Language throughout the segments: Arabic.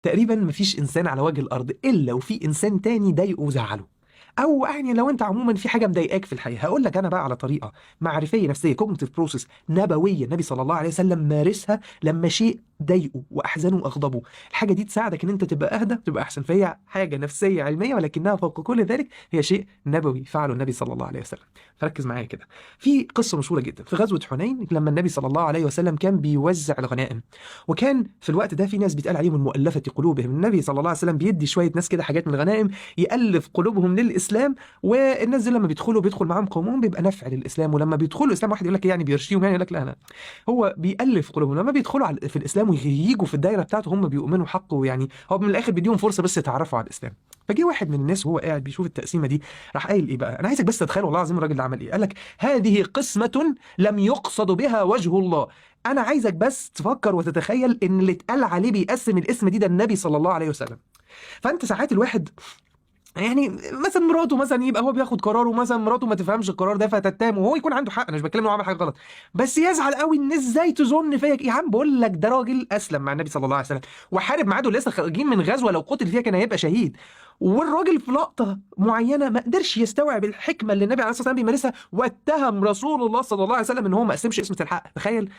تقريبا مفيش انسان على وجه الارض الا وفي انسان تاني ضايقه وزعله، او يعني لو انت عموما في حاجه مضايقاك في الحياه. هقول لك انا بقى على طريقه معرفيه نفسيه، كوجنيتيف بروسيس نبويه النبي صلى الله عليه وسلم مارسها لما شيء ضايقه واحزنه واغضبه. الحاجه دي تساعدك ان انت تبقى اهدى، تبقى احسن. فهي حاجه نفسيه علميه، ولكنها فوق كل ذلك هي شيء نبوي فعله النبي صلى الله عليه وسلم. فركز معايا كده. في قصه مشهوره جدا في غزوه حنين، لما النبي صلى الله عليه وسلم كان بيوزع الغنائم، وكان في الوقت ده في ناس بيتقال عليهم المؤلفه قلوبهم. النبي صلى الله عليه وسلم بيدي شويه ناس كده حاجات من الغنائم يألف قلوبهم للإسلام. والناس دي لما بيدخل معاهم قومهم بيبقى نفع للإسلام. ولما بيدخلوا الإسلام، واحد يقول لك يعني بيرشيهم، يعني يقول لك لا لا، هو بيألف قلوبهم. لما بيدخلوا في الإسلام وييجوا في الدايرة بتاعته هم بيؤمنوا حق، ويعني هو من الآخر بيديهم فرصة بس يتعرفوا على الإسلام. فجي واحد من الناس وهو قاعد بيشوف التقسيمة دي، راح قايل ايه بقى؟ انا عايزك بس تتخيل والله العظيم الراجل ده عمل ايه. قال لك هذه قسمة لم يقصد بها وجه الله. انا عايزك بس تفكر وتتخيل ان اللي اتقال عليه بيقسم الاسم دي ده النبي صلى الله عليه وسلم. فانت ساعات الواحد يعني مثلا مراته مثلا يبقى هو بياخد قرار، ومثلا مراته ما تفهمش القرار ده فتتهم، وهو يكون عنده حق، انا مش بتكلم انه عمل حاجه غلط، بس يزعل قوي ان ازاي تظن فيا يا عم. بقول لك ده راجل اسلم مع النبي صلى الله عليه وسلم وحارب معاه، دول لسه خارجين من غزوه لو قتل فيها كان هيبقى شهيد. والراجل في لقطه معينه ما قدرش يستوعب الحكمه اللي النبي عليه الصلاه والسلام بيمارسها، واتهم رسول الله صلى الله عليه وسلم ان هو ما قسمش اسمه الحق. تخيل.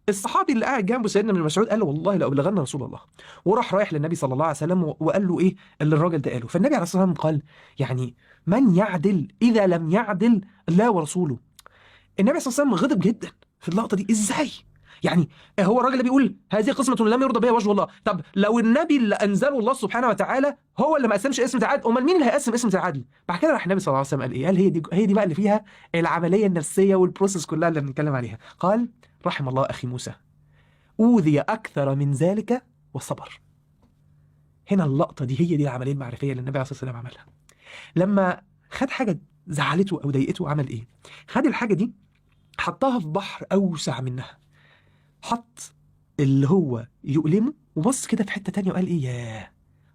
الصحابي اللي قاعد جنبه سيدنا ابن مسعود قال له والله لو بلغنا رسول الله. وراح رايح للنبي صلى الله عليه وسلم وقال له ايه اللي الراجل ده قاله. فالنبي عليه الصلاه والسلام قال يعني من يعدل اذا لم يعدل الله ورسوله. النبي صلى الله عليه وسلم غضب جدا في اللقطه دي. ازاي يعني هو الراجل ده بيقول هذه قسمه لم يرضى بها وجه الله؟ طب لو النبي اللي انزله الله سبحانه وتعالى هو اللي ما قسمش اسم العدل، امال مين اللي هيقسم اسم العدل؟ بعد كده راح النبي صلى الله عليه وسلم قال ايه؟ قال هي دي بقى اللي فيها العمليه النفسيه والبروسيس كلها اللي بنتكلم عليها. قال رحم الله اخي موسى أوذي أكثر من ذلك وصبر. هنا اللقطة دي هي دي العملية المعرفية اللي النبي عليه الصلاة والسلام عملها. لما خد حاجة زعلته أو ضايقته عمل إيه؟ خد الحاجة دي حطها في بحر أوسع منها، حط اللي هو يؤلمه وبص كده في حتة تانية وقال إيه؟ ياه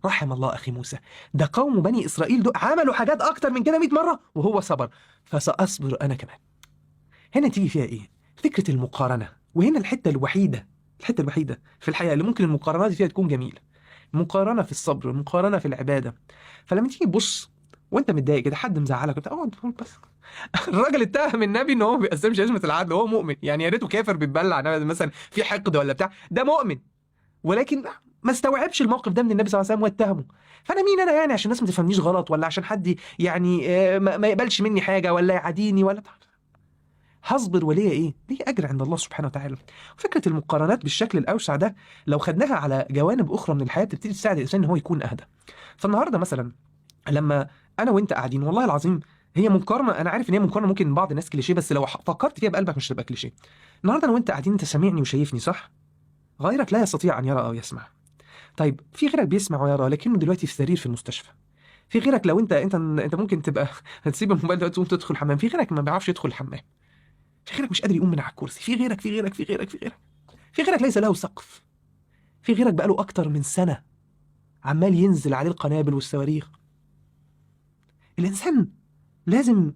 رحم الله أخي موسى، ده قوم بني إسرائيل دول عملوا حاجات أكتر من كده 100 مرة وهو صبر، فسأصبر أنا كمان. هنا تيجي فيها إيه؟ فكرة المقارنة. وهنا الحتة الوحيدة في الحياة اللي ممكن المقارنات فيها تكون جميلة، مقارنة في الصبر، مقارنة في العبادة. فلما تيجي تبص وانت متضايق كده حد مزعلك انت اقعد تقول بس الراجل اتهم النبي ان هو ما بيقسمش ازمه العدل وهو مؤمن، يعني يا ريته كافر بيتبلع مثلا في حقد ولا بتاع، ده مؤمن ولكن ما استوعبش الموقف ده من النبي صلى الله عليه وسلم واتهمه. فانا مين انا يعني عشان الناس ما تفهمنيش غلط، ولا عشان حد يعني ما يقبلش مني حاجه ولا يعاديني ولا بتاع. هصبر وليه ايه؟ ليه اجر عند الله سبحانه وتعالى. فكره المقارنات بالشكل الاوسع ده لو خدناها على جوانب اخرى من الحياه بتبتدي تساعد الانسان ان هو يكون اهدى. فالنهارده مثلا لما انا وانت قاعدين والله العظيم هي مقارنه، انا عارف ان هي مقارنه ممكن بعض الناس كليشيه، بس لو فكرت فيها بقلبك مش هتبقى كليشيه. النهارده انا وانت قاعدين انت سامعني وشايفني صح؟ غيرك لا يستطيع ان يرى او يسمع. طيب في غيرك بيسمع ويرى لكنه دلوقتي في سرير في المستشفى. في غيرك لو انت ممكن تبقى هتسيب الموبايل دلوقتي وتقوم تدخل الحمام. في غيرك ما بيعرفش يدخل الحمام. في غيرك مش قادر يقوم من على الكرسي. في غيرك ليس له سقف. في غيرك بقاله أكتر من سنة عمال ينزل عليه القنابل والصواريخ. الإنسان لازم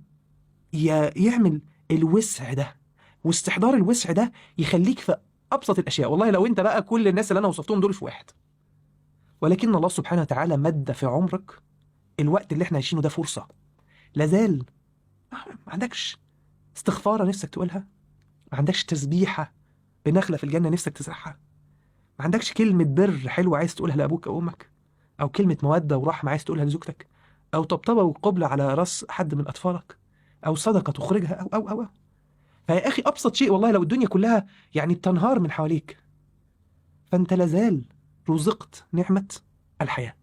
يعمل الوسع ده، واستحضار الوسع ده يخليك في أبسط الأشياء. والله لو أنت بقى كل الناس اللي أنا وصفتهم دول في واحد، ولكن الله سبحانه وتعالى مد في عمرك الوقت اللي احنا عايشينه ده فرصة. لازال ما عندكش استغفارة نفسك تقولها، ما عندكش تسبيحة بنخلة في الجنة نفسك تزرعها، ما عندكش كلمة بر حلوة عايز تقولها لأبوك أو أمك، أو كلمة مودة ورحمة عايز تقولها لزوجتك، أو طبطبة وقبلة على رأس حد من أطفالك، أو صدقة تخرجها أو. فيا أخي أبسط شيء والله لو الدنيا كلها يعني بتنهار من حواليك فأنت لازال رزقت نعمة الحياة.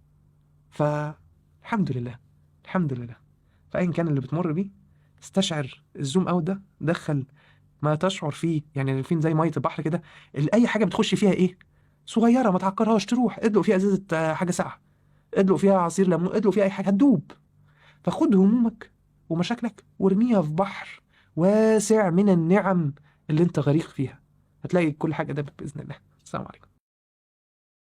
فالحمد لله الحمد لله. فأين كان اللي بتمر بيه استشعر الزوم أوت ده، دخل ما تشعر فيه، يعني فين زي مية البحر كده، أي حاجة بتخش فيها إيه صغيرة ما تعكرهاش، تروح ادلق فيها ازازة حاجة ساقعة، ادلق فيها عصير ليمون، ادلق فيها اي حاجة هتدوب. فخد همومك ومشاكلك وارميها في بحر واسع من النعم اللي انت غريق فيها، هتلاقي كل حاجة دابت بإذن الله. السلام عليكم.